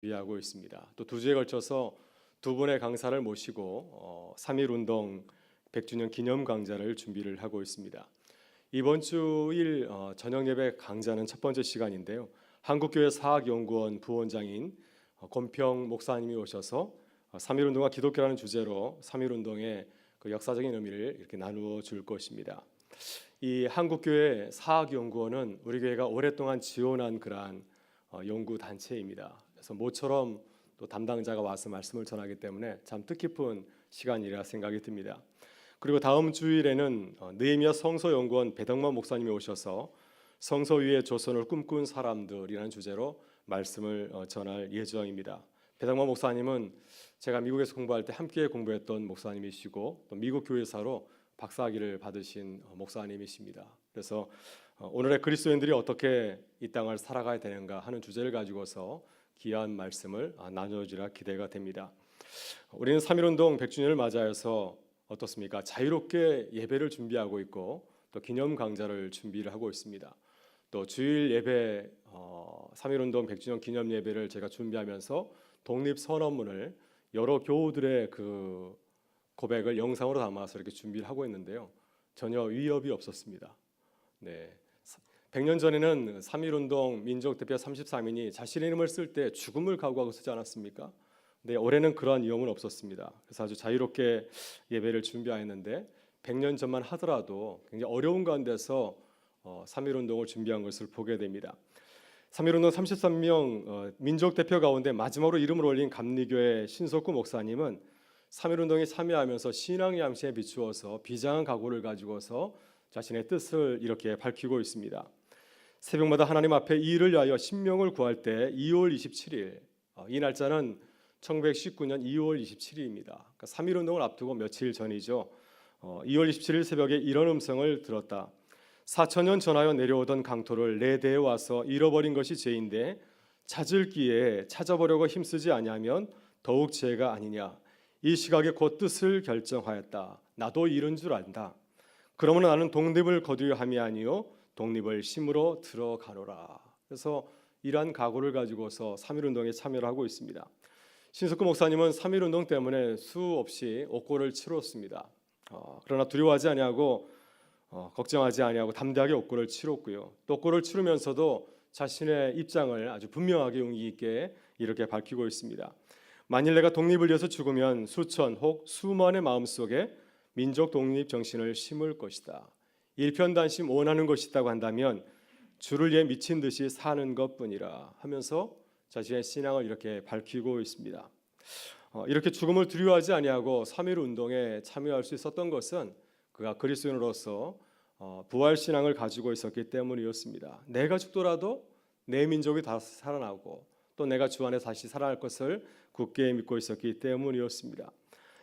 준비하고 있습니다. 또 2주에 걸쳐서 2분의 강사를 모시고 3.1운동 100주년 기념 강좌를 준비를 하고 있습니다. 이번 주일 저녁 예배 강좌는 첫 번째 시간인데요. 한국교회 사학연구원 부원장인 권평 목사님이 오셔서 3.1운동과 기독교라는 주제로 3.1운동의 그 역사적인 의미를 이렇게 나누어 줄 것입니다. 이 한국교회 사학연구원은 우리 교회가 오랫동안 지원한 그러한 연구 단체입니다. 그래서 모처럼 또 담당자가 와서 말씀을 전하기 때문에 참 뜻깊은 시간이라 생각이 듭니다. 그리고 다음 주일에는 느헤미야 성서연구원 배덕만 목사님이 오셔서 성서 위의 조선을 꿈꾼 사람들이라는 주제로 말씀을 전할 예정입니다. 배덕만 목사님은 제가 미국에서 공부할 때 함께 공부했던 목사님이시고 또 미국 교회사로 박사학위를 받으신 목사님이십니다. 그래서 오늘의 그리스도인들이 어떻게 이 땅을 살아가야 되는가 하는 주제를 가지고서 귀한 말씀을 나눠주리라 기대가 됩니다. 우리는 3.1운동 100주년을 맞이해서 어떻습니까? 자유롭게 예배를 준비하고 있고 또 기념 강좌를 준비를 하고 있습니다. 또 주일 예배 3.1운동 100주년 기념 예배를 제가 준비하면서 독립선언문을 여러 교우들의 그 고백을 영상으로 담아서 이렇게 준비를 하고 있는데요. 전혀 위협이 없었습니다. 네. 100년 전에는 3.1운동 민족대표 33인이 자신의 이름을 쓸 때 죽음을 각오하고 쓰지 않았습니까? 네, 올해는 그러한 위험은 없었습니다. 그래서 아주 자유롭게 예배를 준비하였는데 100년 전만 하더라도 굉장히 어려운 가운데서 3.1운동을 준비한 것을 보게 됩니다. 3.1운동 33명 민족대표 가운데 마지막으로 이름을 올린 감리교회 신석구 목사님은 3.1운동에 참여하면서 신앙의 양심에 비추어서 비장한 각오를 가지고서 자신의 뜻을 이렇게 밝히고 있습니다. 새벽마다 하나님 앞에 이 일을 위하여 신명을 구할 때 2월 27일 이 날짜는 1919년 2월 27일입니다. 그러니까 3.1운동을 앞두고 며칠 전이죠. 2월 27일 새벽에 이런 음성을 들었다. 4,000년 전하여 내려오던 강토를 내 대에 와서 잃어버린 것이 죄인데 찾을 기에 찾아보려고 힘쓰지 아니하면 더욱 죄가 아니냐. 이 시각에 곧 뜻을 결정하였다. 나도 이른 줄 안다. 그러므로 나는 독립을 거두려 함이 아니요 독립을 심으러 들어가노라. 그래서 이러한 각오를 가지고서 3.1운동에 참여를 하고 있습니다. 신석구 목사님은 3.1운동 때문에 수없이 옥고를 치렀습니다. 그러나 두려워하지 아니하고 걱정하지 아니하고 담대하게 옥고를 치렀고요. 또 옥고를 치르면서도 자신의 입장을 아주 분명하게 용기 있게 이렇게 밝히고 있습니다. 만일 내가 독립을 위해서 죽으면 수천 혹 수만의 마음속에 민족 독립 정신을 심을 것이다. 일편단심 원하는 것이 있다고 한다면 주를 위해 미친 듯이 사는 것뿐이라 하면서 자신의 신앙을 이렇게 밝히고 있습니다. 이렇게 죽음을 두려워하지 아니하고 3.1운동에 참여할 수 있었던 것은 그가 그리스도인으로서 부활 신앙을 가지고 있었기 때문이었습니다. 내가 죽더라도 내 민족이 다시 살아나고 또 내가 주 안에 다시 살아날 것을 굳게 믿고 있었기 때문이었습니다.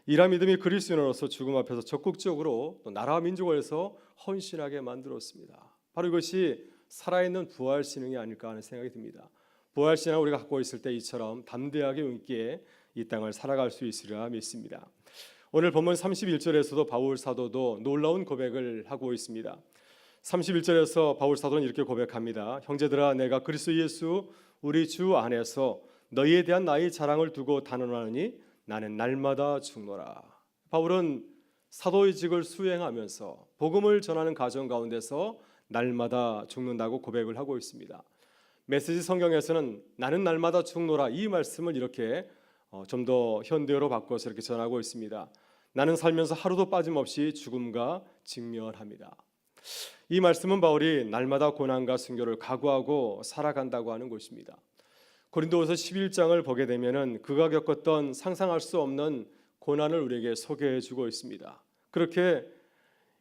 이러한 믿음이 그리스도인으로서 죽음 앞에서 적극적으로 또 나라와 민족을 위해서 헌신하게 만들었습니다. 바로 이것이 살아있는 부활 신앙이 아닐까 하는 생각이 듭니다. 부활 신앙을 우리가 갖고 있을 때 이처럼 담대하게 용기에 이 땅을 살아갈 수 있으리라 믿습니다. 오늘 본문 31절에서도 바울 사도도 놀라운 고백을 하고 있습니다. 31절에서 바울 사도는 이렇게 고백합니다. 형제들아 내가 그리스도 예수 우리 주 안에서 너희에 대한 나의 자랑을 두고 단언하노니 나는 날마다 죽노라. 바울은 사도의 직을 수행하면서 복음을 전하는 가정 가운데서 날마다 죽는다고 고백을 하고 있습니다. 메시지 성경에서는 나는 날마다 죽노라 이 말씀을 이렇게 좀 더 현대어로 바꿔서 이렇게 전하고 있습니다. 나는 살면서 하루도 빠짐없이 죽음과 직면합니다. 이 말씀은 바울이 날마다 고난과 순교를 각오하고 살아간다고 하는 것입니다. 고린도후서 11장을 보게 되면은 그가 겪었던 상상할 수 없는 고난을 우리에게 소개해 주고 있습니다.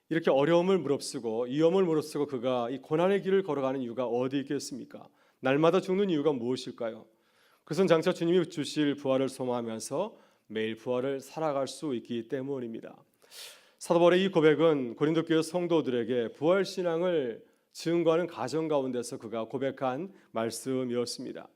이렇게 어려움을 무릅쓰고 위험을 무릅쓰고 그가 이 고난의 길을 걸어가는 이유가 어디 있겠습니까? 날마다 죽는 이유가 무엇일까요? 그것은 장차 주님이 주실 부활을 소망하면서 매일 부활을 살아갈 수 있기 때문입니다. 사도 바울의 이 고백은 고린도 교회 성도들에게 부활 신앙을 증거하는 가정 가운데서 그가 고백한 말씀이었습니다.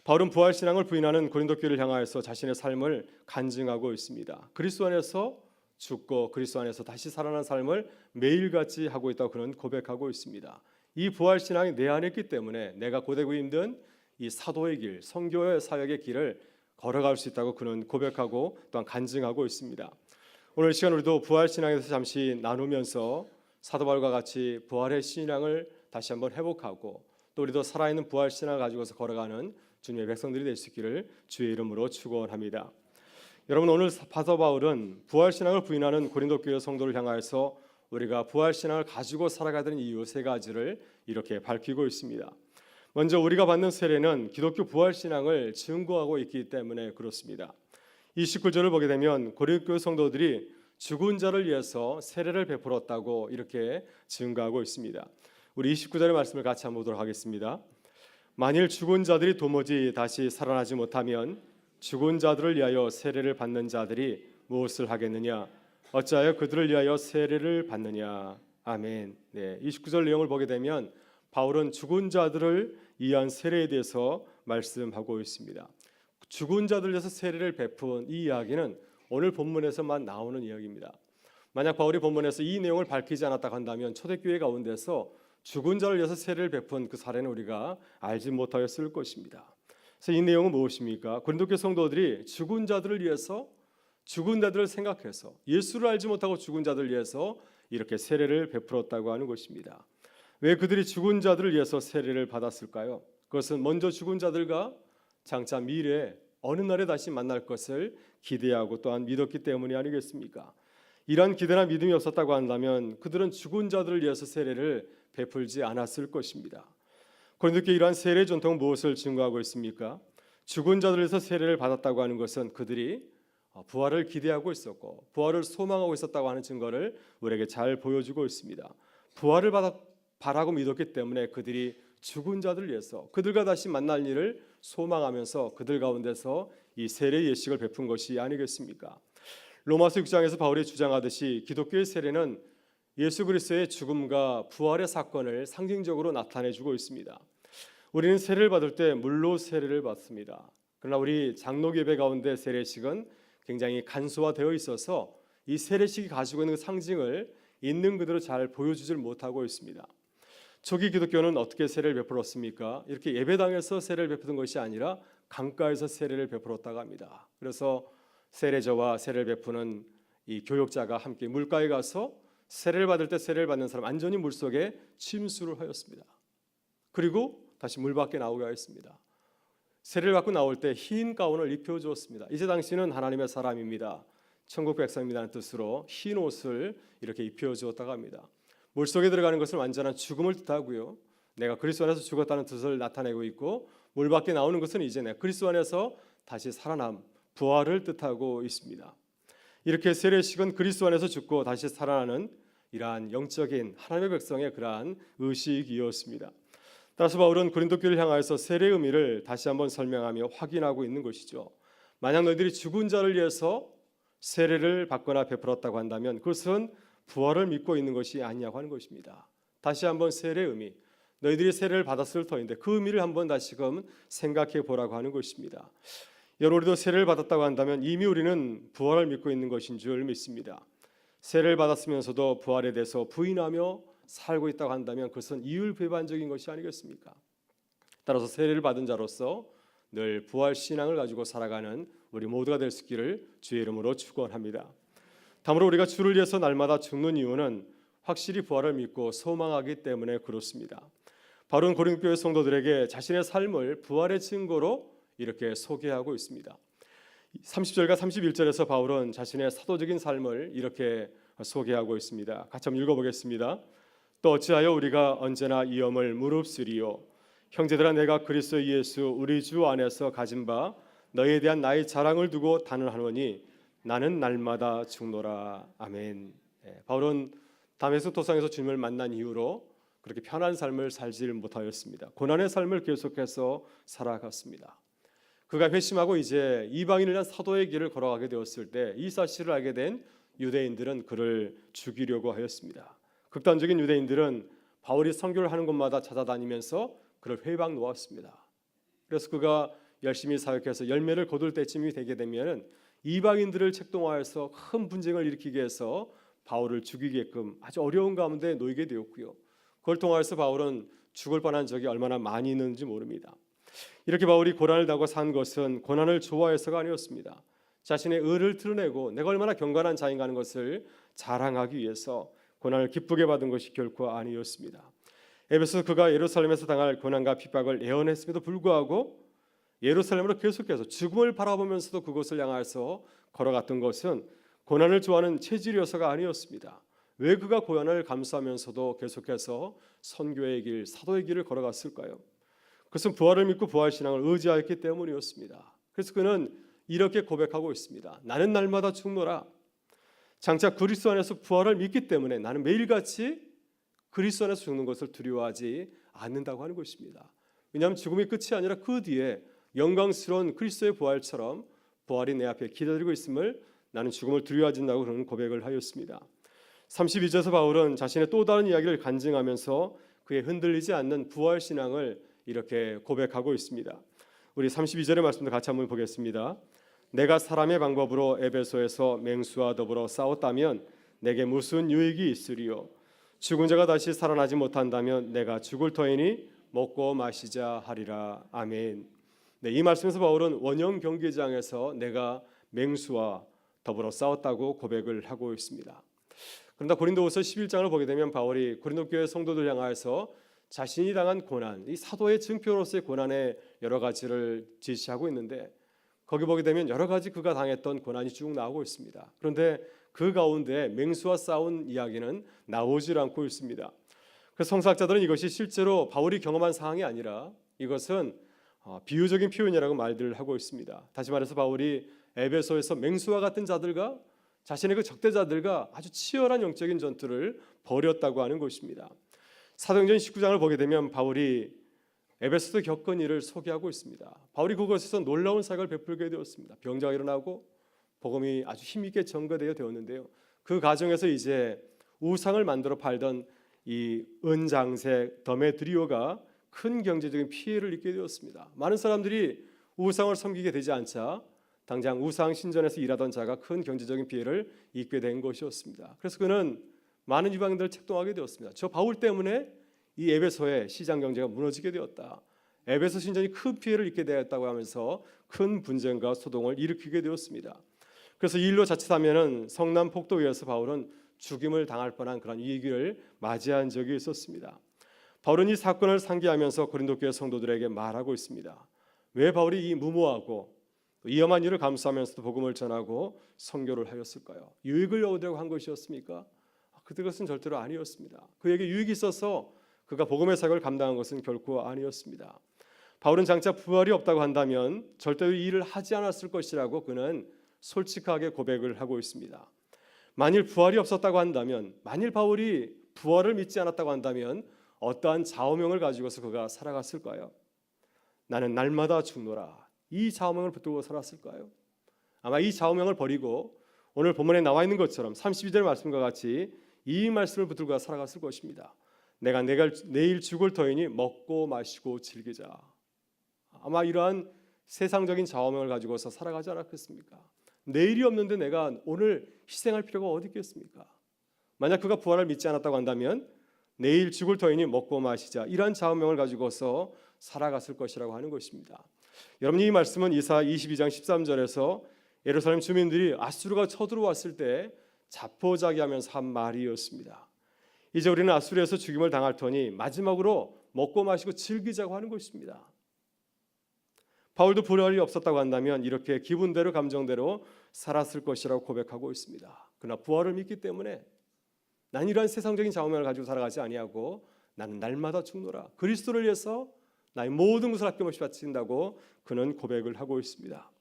바울은 부활 신앙을 부인하는 고린도 교회를 향하여서 자신의 삶을 간증하고 있습니다. 그리스도 안에서 죽고 그리스도 안에서 다시 살아난 삶을 매일같이 하고 있다고 그는 고백하고 있습니다. 이 부활 신앙이 내 안에 있기 때문에 내가 고되고 힘든 이 사도의 길, 선교의 사역의 길을 걸어갈 수 있다고 그는 고백하고 또한 간증하고 있습니다. 오늘 시간 우리도 부활신앙에서 잠시 나누면서 사도 바울과 같이 부활의 신앙을 다시 한번 회복하고 또 우리도 살아있는 부활신앙을 가지고서 걸어가는 주님의 백성들이 될 수 있기를 주의 이름으로 축원합니다. 여러분, 오늘 사도 바울은 부활신앙을 부인하는 고린도 교회 성도를 향하여서 우리가 부활신앙을 가지고 살아가야 되는 이유 세 가지를 이렇게 밝히고 있습니다. 먼저 우리가 받는 세례는 기독교 부활신앙을 증거하고 있기 때문에 그렇습니다. 29절을 보게 되면 고린도 교회 성도들이 죽은 자를 위해서 세례를 베풀었다고 이렇게 증거하고 있습니다. 우리 29절의 말씀을 같이 한번 보도록 하겠습니다. 만일 죽은 자들이 도무지 다시 살아나지 못하면 죽은 자들을 위하여 세례를 받는 자들이 무엇을 하겠느냐? 어찌하여 그들을 위하여 세례를 받느냐? 아멘. 29절 내용을 보게 되면 바울은 죽은 자들을 위한 세례에 대해서 말씀하고 있습니다. 죽은 자들을 위해서 세례를 베푼 이 이야기는 오늘 본문에서만 나오는 이야기입니다. 만약 바울이 본문에서 이 내용을 밝히지 않았다고 한다면 초대교회 가운데서 죽은 자를 위해서 세례를 베푼 그 사례는 우리가 알지 못하였을 것입니다. 그래서 이 내용은 무엇입니까? 고린도교 성도들이 죽은 자들을 위해서, 죽은 자들을 생각해서, 예수를 알지 못하고 죽은 자들을 위해서 이렇게 세례를 베풀었다고 하는 것입니다. 왜 그들이 죽은 자들을 위해서 세례를 받았을까요? 그것은 먼저 죽은 자들과 장차 미래에 어느 날에 다시 만날 것을 기대하고 또한 믿었기 때문이 아니겠습니까? 이러한 기대나 믿음이 없었다고 한다면 그들은 죽은 자들을 위해서 세례를 베풀지 않았을 것입니다. 고린도교회 이러한 세례 전통은 무엇을 증거하고 있습니까? 죽은 자들을 위해서 세례를 받았다고 하는 것은 그들이 부활을 기대하고 있었고 부활을 소망하고 있었다고 하는 증거를 우리에게 잘 보여주고 있습니다. 부활을 바라고 믿었기 때문에 그들이 죽은 자들을 위해서 그들과 다시 만날 일을 소망하면서 그들 가운데서 이 세례 예식을 베푼 것이 아니겠습니까? 로마서 6장에서 바울이 주장하듯이 기독교의 세례는 예수 그리스도의 죽음과 부활의 사건을 상징적으로 나타내주고 있습니다. 우리는 세례를 받을 때 물로 세례를 받습니다. 그러나 우리 장로 예배 가운데 세례식은 굉장히 간소화되어 있어서 이 세례식이 가지고 있는 상징을 있는 그대로 잘 보여주질 못하고 있습니다. 초기 기독교는 어떻게 세례를 베풀었습니까? 이렇게 예배당에서 세례를 베푸는 것이 아니라 강가에서 세례를 베풀었다고 합니다. 그래서 세례자와 세례를 베푸는 이 교역자가 함께 물가에 가서 세례를 받을 때 세례를 받는 사람 안전히 물속에 침수를 하였습니다. 그리고 다시 물 밖에 나오게 하였습니다. 세례를 받고 나올 때 흰 가운을 입혀주었습니다. 이제 당신은 하나님의 사람입니다. 천국 백성입니다는 뜻으로 흰 옷을 이렇게 입혀주었다고 합니다. 물속에 들어가는 것은 완전한 죽음을 뜻하고요. 내가 그리스도 안에서 죽었다는 뜻을 나타내고 있고 물 밖에 나오는 것은 이제 내가 그리스도 안에서 다시 살아남, 부활을 뜻하고 있습니다. 이렇게 세례식은 그리스도 안에서 죽고 다시 살아나는 이러한 영적인 하나님의 백성의 그러한 의식이었습니다. 따라서 바울은 고린도 교회를 향하여서 세례의 의미를 다시 한번 설명하며 확인하고 있는 것이죠. 만약 너희들이 죽은 자를 위해서 세례를 받거나 베풀었다고 한다면 그것은 부활을 믿고 있는 것이 아니냐고 하는 것입니다. 다시 한번 세례의 의미, 너희들이 세례를 받았을 터인데 그 의미를 한번 다시금 생각해 보라고 하는 것입니다. 여러분, 우리도 세례를 받았다고 한다면 이미 우리는 부활을 믿고 있는 것인 줄 믿습니다. 세례를 받았으면서도 부활에 대해서 부인하며 살고 있다고 한다면 그것은 이율배반적인 것이 아니겠습니까? 따라서 세례를 받은 자로서 늘 부활 신앙을 가지고 살아가는 우리 모두가 될 수 있기를 주의 이름으로 축원합니다. 다음으로 우리가 주를 위해서 날마다 죽는 이유는 확실히 부활을 믿고 소망하기 때문에 그렇습니다. 바울은 고린도 교회 성도들에게 자신의 삶을 부활의 증거로 이렇게 소개하고 있습니다. 30절과 31절에서 바울은 자신의 사도적인 삶을 이렇게 소개하고 있습니다. 같이 한번 읽어보겠습니다. 또 어찌하여 우리가 언제나 이 염을 무릅쓰리요? 형제들아, 내가 그리스도 예수 우리 주 안에서 가진 바 너희에 대한 나의 자랑을 두고 단언하노니 나는 날마다 죽노라. 아멘. 바울은 다메섹 도상에서 주님을 만난 이후로 그렇게 편한 삶을 살지 못하였습니다. 고난의 삶을 계속해서 살아갔습니다. 그가 회심하고 이제 이방인을 위한 사도의 길을 걸어가게 되었을 때 이 사실을 알게 된 유대인들은 그를 죽이려고 하였습니다. 극단적인 유대인들은 바울이 선교를 하는 곳마다 찾아다니면서 그를 회방 놓았습니다. 그래서 그가 열심히 사역해서 열매를 거둘 때쯤이 되게 되면 이방인들을 책동하여서 큰 분쟁을 일으키게 해서 바울을 죽이게끔 아주 어려운 가운데 놓이게 되었고요. 그걸 통하여서 바울은 죽을 뻔한 적이 얼마나 많이 있는지 모릅니다. 이렇게 바울이 고난을 당하고 산 것은 고난을 좋아해서가 아니었습니다. 자신의 의를 드러내고 내가 얼마나 경건한 자인가 하는 것을 자랑하기 위해서 고난을 기쁘게 받은 것이 결코 아니었습니다. 에베소 그가 예루살렘에서 당할 고난과 핍박을 예언했음에도 불구하고 예루살렘으로 계속해서 죽음을 바라보면서도 그곳을 향해서 걸어갔던 것은 고난을 좋아하는 체질이어서가 아니었습니다. 왜 그가 고난을 감수하면서도 계속해서 선교의 길, 사도의 길을 걸어갔을까요? 그것은 부활을 믿고 부활신앙을 의지하였기 때문이었습니다. 그래서 그는 이렇게 고백하고 있습니다. 나는 날마다 죽노라. 장차 그리스도 안에서 부활을 믿기 때문에 나는 매일같이 그리스도 안에서 죽는 것을 두려워하지 않는다고 하는 것입니다. 왜냐하면 죽음이 끝이 아니라 그 뒤에 영광스러운 그리스도의 부활처럼 부활이 내 앞에 기다리고 있음을 나는 죽음을 두려워하지 않는다고 그런 고백을 하였습니다. 32절에서 바울은 자신의 또 다른 이야기를 간증하면서 그의 흔들리지 않는 부활신앙을 이렇게 고백하고 있습니다. 우리 32절의 말씀도 같이 한번 보겠습니다. 내가 사람의 방법으로 에베소에서 맹수와 더불어 싸웠다면 내게 무슨 유익이 있으리요? 죽은 자가 다시 살아나지 못한다면 내가 죽을 터이니 먹고 마시자 하리라. 아멘. 네, 이 말씀에서 바울은 원형 경기장에서 내가 맹수와 더불어 싸웠다고 고백을 하고 있습니다. 그런데 고린도후서 11장을 보게 되면 바울이 고린도 교회 성도들 향하여서 자신이 당한 고난, 이 사도의 증표로서의 고난의 여러 가지를 제시하고 있는데 거기 보게 되면 여러 가지 그가 당했던 고난이 쭉 나오고 있습니다. 그런데 그 가운데 맹수와 싸운 이야기는 나오질 않고 있습니다. 그래서 성서학자들은 이것이 실제로 바울이 경험한 상황이 아니라 이것은 비유적인 표현이라고 말들을 하고 있습니다. 다시 말해서 바울이 에베소에서 맹수와 같은 자들과 자신의 그 적대자들과 아주 치열한 영적인 전투를 벌였다고 하는 것입니다. 사도행전 19장을 보게 되면 바울이 에베소에서 겪은 일을 소개하고 있습니다. 바울이 그곳에서 놀라운 사역을 베풀게 되었습니다. 병자가 일어나고 복음이 아주 힘있게 전거되어 되었는데요. 그 과정에서 이제 우상을 만들어 팔던 이 은장색 더메드리오가 큰 경제적인 피해를 입게 되었습니다. 많은 사람들이 우상을 섬기게 되지 않자 당장 우상 신전에서 일하던 자가 큰 경제적인 피해를 입게 된 것이었습니다. 그래서 그는 많은 이방인들을 책동하게 되었습니다. 저 바울 때문에 이 에베소의 시장 경제가 무너지게 되었다. 에베소 신전이 큰 피해를 입게 되었다고 하면서 큰 분쟁과 소동을 일으키게 되었습니다. 그래서 이 일로 자칫하면은 성남 폭도위에서 바울은 죽임을 당할 뻔한 그런 위기를 맞이한 적이 있었습니다. 바울은 이 사건을 상기하면서 고린도 교회 성도들에게 말하고 있습니다. 왜 바울이 이 무모하고 위험한 일을 감수하면서도 복음을 전하고 선교를 하였을까요? 유익을 얻으려고 한 것이었습니까? 그것은 절대로 아니었습니다. 그에게 유익이 있어서 그가 복음의 사역을 감당한 것은 결코 아니었습니다. 바울은 장차 부활이 없다고 한다면 절대로 이 일을 하지 않았을 것이라고 그는 솔직하게 고백을 하고 있습니다. 만일 부활이 없었다고 한다면, 만일 바울이 부활을 믿지 않았다고 한다면 어떠한 좌우명을 가지고서 그가 살아갔을까요? 나는 날마다 죽노라. 이 좌우명을 붙들고 살았을까요? 아마 이 좌우명을 버리고 오늘 본문에 나와 있는 것처럼 32절 말씀과 같이 이 말씀을 붙들고 살아갔을 것입니다. 내가 내일 죽을 터이니 먹고 마시고 즐기자. 아마 이러한 세상적인 좌우명을 가지고서 살아가지 않았겠습니까? 내일이 없는데 내가 오늘 희생할 필요가 어디 있겠습니까? 만약 그가 부활을 믿지 않았다고 한다면 내일 죽을 터이니 먹고 마시자, 이러한 좌우명을 가지고서 살아갔을 것이라고 하는 것입니다. 여러분, 이 말씀은 이사 22장 13절에서 예루살렘 주민들이 아수르가 쳐들어왔을 때 자포자기하면서 한 말이었습니다. 이제 우리는 아수르에서 죽임을 당할 터니 마지막으로 먹고 마시고 즐기자고 하는 것입니다. 바울도 부활이 없었다고 한다면 이렇게 기분대로 감정대로 살았을 것이라고 고백하고 있습니다. 그러나 부활을 믿기 때문에 난 이러한 세상적인 좌우명을 가지고 살아가지 아니하고 나는 날마다 죽노라. 그리스도를 위해서 나의 모든 것을 아낌없이 바친다고 그는 고백을 하고 있습니다.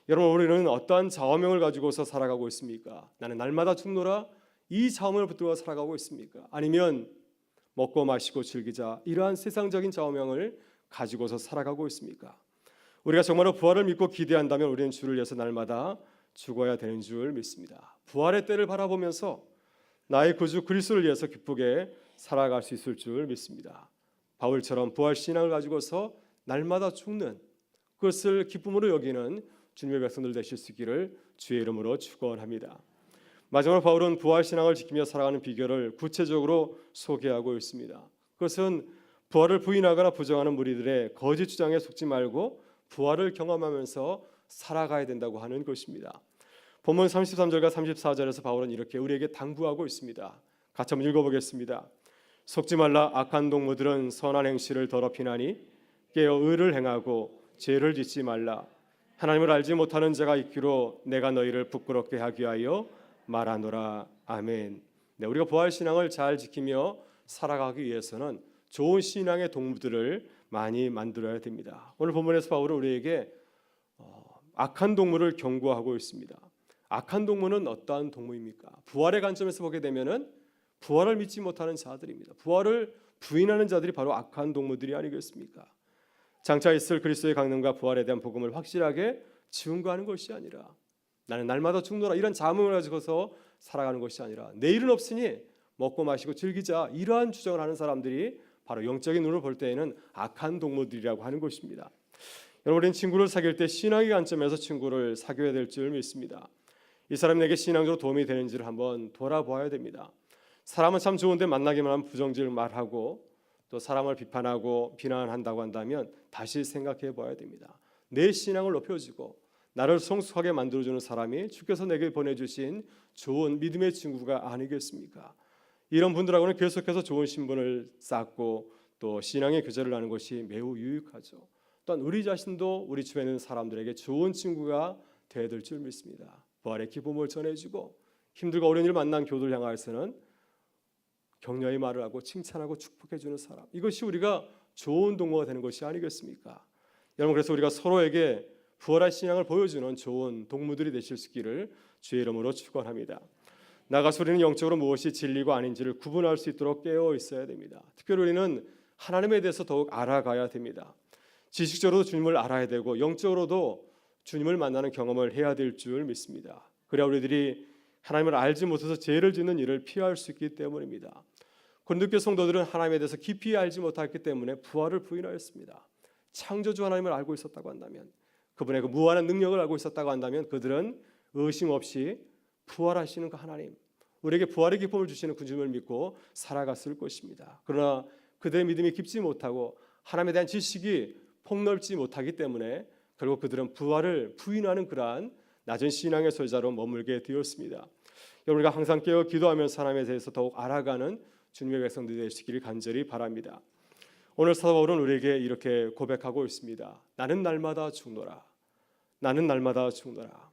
여러분, 우리는 어떠한 좌우명을 가지고서 살아가고 있습니까? 나는 날마다 죽노라, 이 좌우명을 붙들고 살아가고 있습니까? 아니면 먹고 마시고 즐기자, 이러한 세상적인 좌우명을 가지고서 살아가고 있습니까? 우리가 정말로 부활을 믿고 기대한다면 우리는 주를 위해서 날마다 죽어야 되는 줄 믿습니다. 부활의 때를 바라보면서 나의 구주 그리스도를 위해서 기쁘게 살아갈 수 있을 줄 믿습니다. 바울처럼 부활 신앙을 가지고서 날마다 죽는 그것을 기쁨으로 여기는 주님의 백성들 되실 수 있기를 주의 이름으로 축원합니다. 마지막으로 바울은 부활 신앙을 지키며 살아가는 비결을 구체적으로 소개하고 있습니다. 그것은 부활을 부인하거나 부정하는 무리들의 거짓 주장에 속지 말고 부활을 경험하면서 살아가야 된다고 하는 것입니다. 본문 33절과 34절에서 바울은 이렇게 우리에게 당부하고 있습니다. 같이 한번 읽어보겠습니다. 속지 말라. 악한 동무들은 선한 행실을 더럽히나니 깨어 의를 행하고 죄를 짓지 말라. 하나님을 알지 못하는 자가 있기로 내가 너희를 부끄럽게 하기 위하여 말하노라. 아멘. 네, 우리가 부활신앙을 잘 지키며 살아가기 위해서는 좋은 신앙의 동무들을 많이 만들어야 됩니다. 오늘 본문에서 바울은 우리에게 악한 동무를 경고하고 있습니다. 악한 동무는 어떠한 동무입니까? 부활의 관점에서 보게 되면은 부활을 믿지 못하는 자들입니다. 부활을 부인하는 자들이 바로 악한 동무들이 아니겠습니까? 장차 있을 그리스도의 강림과 부활에 대한 복음을 확실하게 증거하는 것이 아니라 나는 날마다 죽노라 이런 자문을 가지고서 살아가는 것이 아니라 내일은 없으니 먹고 마시고 즐기자 이러한 주장을 하는 사람들이 바로 영적인 눈으로 볼 때에는 악한 동무들이라고 하는 것입니다. 여러분, 우리는 친구를 사귈 때 신앙의 관점에서 친구를 사귀어야 될 줄 믿습니다. 이 사람이 내게 신앙적으로 도움이 되는지를 한번 돌아보아야 됩니다. 사람은 참 좋은데 만나기만 하면 부정적인 말하고 또 사람을 비판하고 비난한다고 한다면 다시 생각해 봐야 됩니다. 내 신앙을 높여주고 나를 성숙하게 만들어주는 사람이 주께서 내게 보내주신 좋은 믿음의 친구가 아니겠습니까? 이런 분들하고는 계속해서 좋은 신분을 쌓고 또 신앙의 교제를 하는 것이 매우 유익하죠. 또한 우리 자신도 우리 주변에 있는 사람들에게 좋은 친구가 되어야 될 줄 믿습니다. 부활의 기쁨을 전해주고 힘들고 어려운 일을 만난 교도를 향하여서는 격려의 말을 하고 칭찬하고 축복해주는 사람, 이것이 우리가 좋은 동무가 되는 것이 아니겠습니까? 여러분, 그래서 우리가 서로에게 부활의 신앙을 보여주는 좋은 동무들이 되실 수 있기를 주의 이름으로 축원합니다. 나아가서 우리는 영적으로 무엇이 진리고 아닌지를 구분할 수 있도록 깨어 있어야 됩니다. 특별히 우리는 하나님에 대해서 더욱 알아가야 됩니다. 지식적으로도 주님을 알아야 되고 영적으로도 주님을 만나는 경험을 해야 될 줄 믿습니다. 그래야 우리들이 하나님을 알지 못해서 죄를 짓는 일을 피할 수 있기 때문입니다. 고린도교 성도들은 하나님에 대해서 깊이 알지 못했기 때문에 부활을 부인하였습니다. 창조주 하나님을 알고 있었다고 한다면, 그분의 그 무한한 능력을 알고 있었다고 한다면 그들은 의심 없이 부활하시는 그 하나님, 우리에게 부활의 기쁨을 주시는 그 주님을 믿고 살아갔을 것입니다. 그러나 그들의 믿음이 깊지 못하고 하나님에 대한 지식이 폭넓지 못하기 때문에 결국 그들은 부활을 부인하는 그러한 낮은 신앙의 소유자로 머물게 되었습니다. 우리가 항상 깨어 기도하면서 하나님에 대해서 더욱 알아가는 주님의 백성들이 되시기를 간절히 바랍니다. 오늘 사도 바울은 우리에게 이렇게 고백하고 있습니다. 나는 날마다 죽노라. 나는 날마다 죽노라.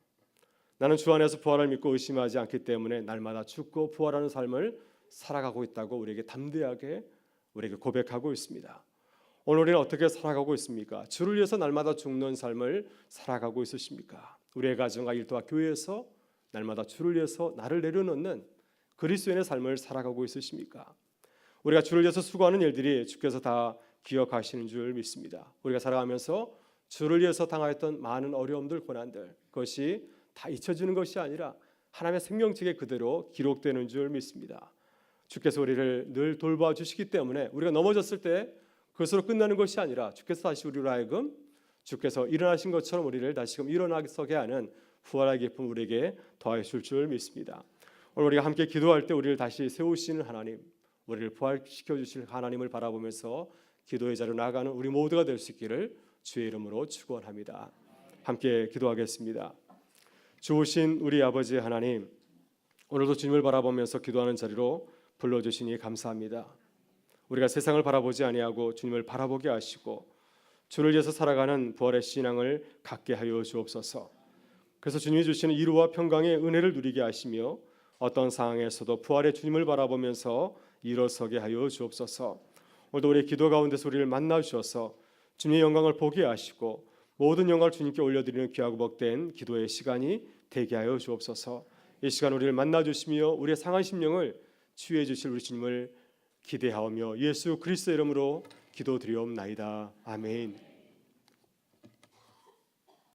나는 주 안에서 부활을 믿고 의심하지 않기 때문에 날마다 죽고 부활하는 삶을 살아가고 있다고 우리에게 담대하게 우리에게 고백하고 있습니다. 오늘 우리는 어떻게 살아가고 있습니까? 주를 위해서 날마다 죽는 삶을 살아가고 있으십니까? 우리의 가정과 일터와 교회에서 날마다 주를 위해서 나를 내려놓는 그리스도인의 삶을 살아가고 있으십니까? 우리가 주를 위해서 수고하는 일들이 주께서 다 기억하시는 줄 믿습니다. 우리가 살아가면서 주를 위해서 당하였던 많은 어려움들, 고난들, 그것이 다 잊혀지는 것이 아니라 하나님의 생명책에 그대로 기록되는 줄 믿습니다. 주께서 우리를 늘 돌봐주시기 때문에 우리가 넘어졌을 때 그것으로 끝나는 것이 아니라 주께서 다시 우리로 하여금 주께서 일어나신 것처럼 우리를 다시금 일어나게 하는 부활의 기쁨 우리에게 더하실 줄 믿습니다. 오늘 우리가 함께 기도할 때 우리를 다시 세우시는 하나님, 우리를 부활시켜 주실 하나님을 바라보면서 기도의 자리로 나아가는 우리 모두가 될 수 있기를 주의 이름으로 축원합니다. 함께 기도하겠습니다. 좋으신 우리 아버지 하나님, 오늘도 주님을 바라보면서 기도하는 자리로 불러주시니 감사합니다. 우리가 세상을 바라보지 아니하고 주님을 바라보게 하시고 주를 위해서 살아가는 부활의 신앙을 갖게 하여 주옵소서. 그래서 주님이 주시는 이루와 평강의 은혜를 누리게 하시며 어떤 상황에서도 부활의 주님을 바라보면서 일어서게 하여 주옵소서. 오늘도 우리의 기도 가운데서 우리를 만나 주셔서 주님의 영광을 보게 하시고 모든 영광을 주님께 올려드리는 귀하고 복된 기도의 시간이 되게 하여 주옵소서. 이 시간 우리를 만나 주시며 우리의 상한 심령을 치유해 주실 우리 주님을 기대하오며 예수 그리스도 이름으로 기도드리옵나이다. 아멘.